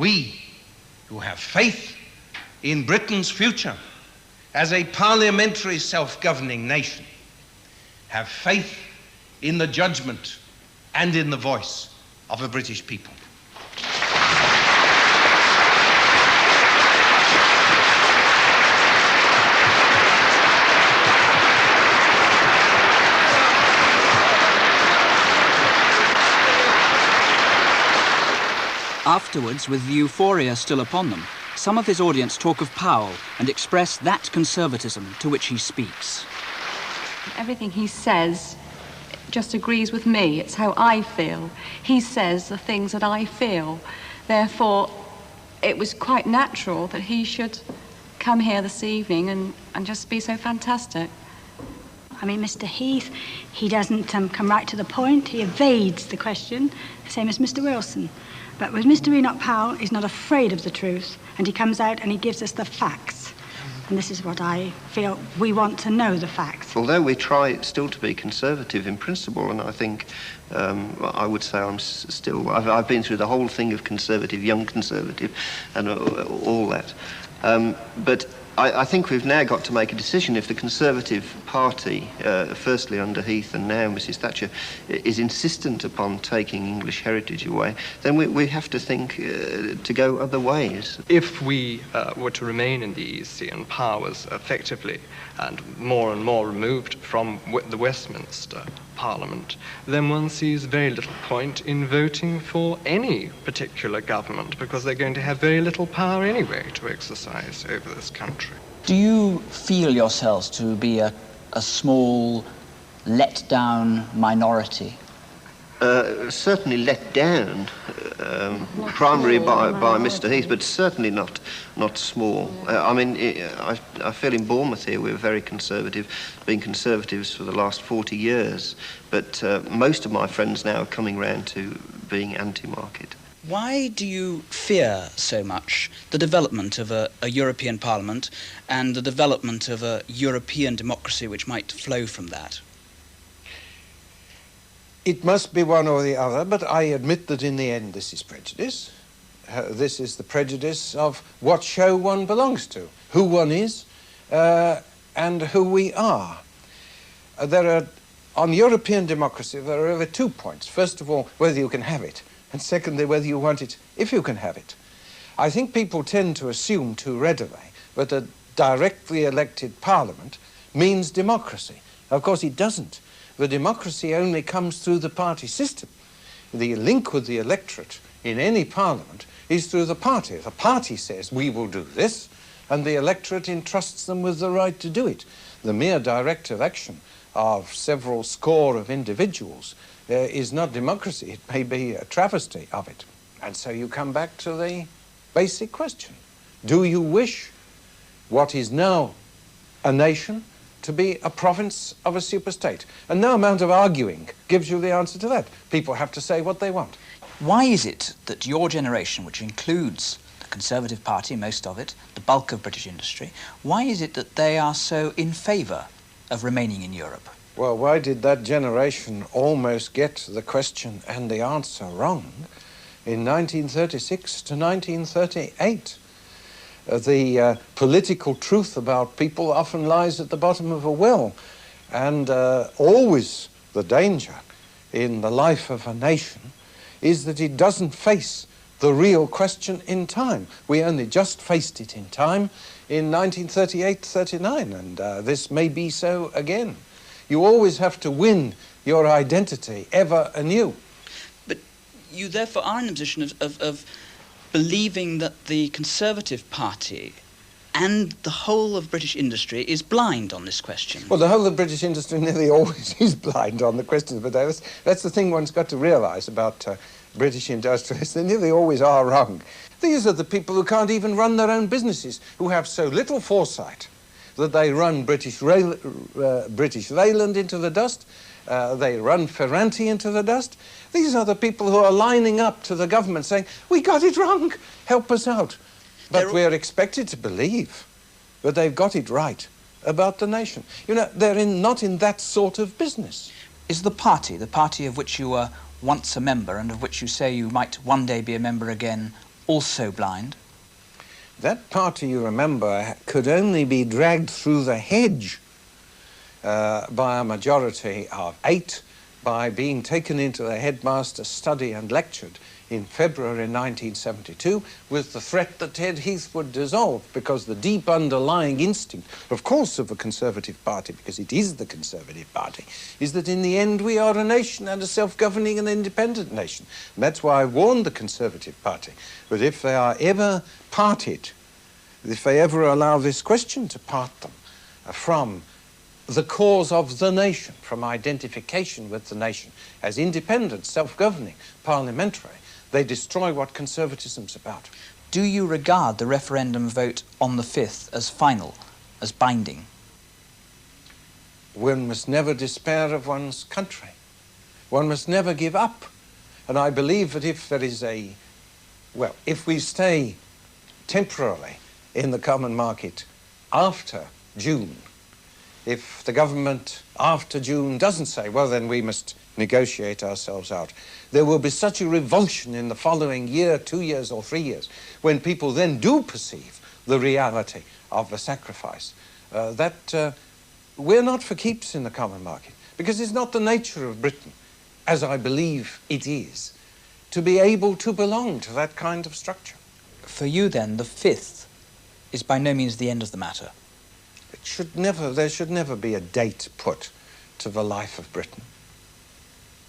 We who have faith in Britain's future as a parliamentary self-governing nation have faith in the judgment and in the voice of the British people. Afterwards, with the euphoria still upon them, some of his audience talk of Powell and express that conservatism to which he speaks. Everything he says just agrees with me. It's how I feel. He says the things that I feel. Therefore, it was quite natural that he should come here this evening and just be so fantastic. I mean, Mr. Heath, he doesn't come right to the point. He evades the question, same as Mr. Wilson. But with Mr. Enoch Powell, he's not afraid of the truth, and he comes out and he gives us the facts. And this is what I feel we want to know, the facts. Although we try still to be conservative in principle, and I think I would say I've been through the whole thing of conservative, young conservative, and all that. But I think we've now got to make a decision. If the Conservative Party, firstly under Heath and now Mrs. Thatcher, is insistent upon taking English heritage away, then we have to think to go other ways. If we were to remain in the EEC and power was effectively and more removed from the Westminster Parliament, then one sees very little point in voting for any particular government, because they're going to have very little power anyway to exercise over this country. Do you feel yourselves to be a small, let-down minority? Certainly let down, primarily by Mr. Heath, but certainly not small. I mean, I feel in Bournemouth here we're very conservative, been conservatives for the last 40 years, but most of my friends now are coming round to being anti-market. Why do you fear so much the development of a European Parliament and the development of a European democracy which might flow from that? It must be one or the other, but I admit that in the end this is prejudice. This is the prejudice of what show one belongs to, who one is, and who we are. On European democracy, there are over 2 points. First of all, whether you can have it, and secondly, whether you want it if you can have it. I think people tend to assume too readily that a directly elected parliament means democracy. Of course, it doesn't. The democracy only comes through the party system. The link with the electorate in any parliament is through the party. The party says, we will do this, and the electorate entrusts them with the right to do it. The mere direct election of several score of individuals is not democracy. It may be a travesty of it. And so you come back to the basic question. Do you wish what is now a nation to be a province of a superstate? And no amount of arguing gives you the answer to that. People have to say what they want. Why is it that your generation, which includes the Conservative Party, most of it, the bulk of British industry, why is it that they are so in favour of remaining in Europe? Well, why did that generation almost get the question and the answer wrong in 1936 to 1938? The political truth about people often lies at the bottom of a well, and always the danger in the life of a nation is that it doesn't face the real question in time. We only just faced it in time in 1938-39, and this may be so again. You always have to win your identity ever anew. But you therefore are in a position of believing that the Conservative Party and the whole of British industry is blind on this question. Well, the whole of British industry nearly always is blind on the question, but that's the thing one's got to realise about British industrialists. They nearly always are wrong. These are the people who can't even run their own businesses, who have so little foresight that they run British Leyland into the dust, they run Ferranti into the dust. These are the people who are lining up to the government saying, we got it wrong, help us out. But we're expected to believe that they've got it right about the nation. You know, they're not in that sort of business. Is the party of which you were once a member and of which you say you might one day be a member again, also blind? That party, you remember, could only be dragged through the hedge by a majority of 8 by being taken into the headmaster's study and lectured in February 1972 with the threat that Ted Heath would dissolve, because the deep underlying instinct, of course, of the Conservative Party, because it is the Conservative Party, is that in the end we are a nation and a self-governing and independent nation. And that's why I warned the Conservative Party that if they are ever parted, if they ever allow this question to part them from the cause of the nation, from identification with the nation as independent, self-governing, parliamentary, they destroy what conservatism's about. Do you regard the referendum vote on the 5th as final, as binding? One must never despair of one's country. One must never give up. And I believe that if there is if we stay temporarily in the common market after June, if the government after June doesn't say, well, then we must negotiate ourselves out, there will be such a revulsion in the following year, 2 years or 3 years, when people then do perceive the reality of the sacrifice, that we're not for keeps in the common market, because it's not the nature of Britain, as I believe it is, to be able to belong to that kind of structure. For you, then, the 5th is by no means the end of the matter. There should never be a date put to the life of Britain.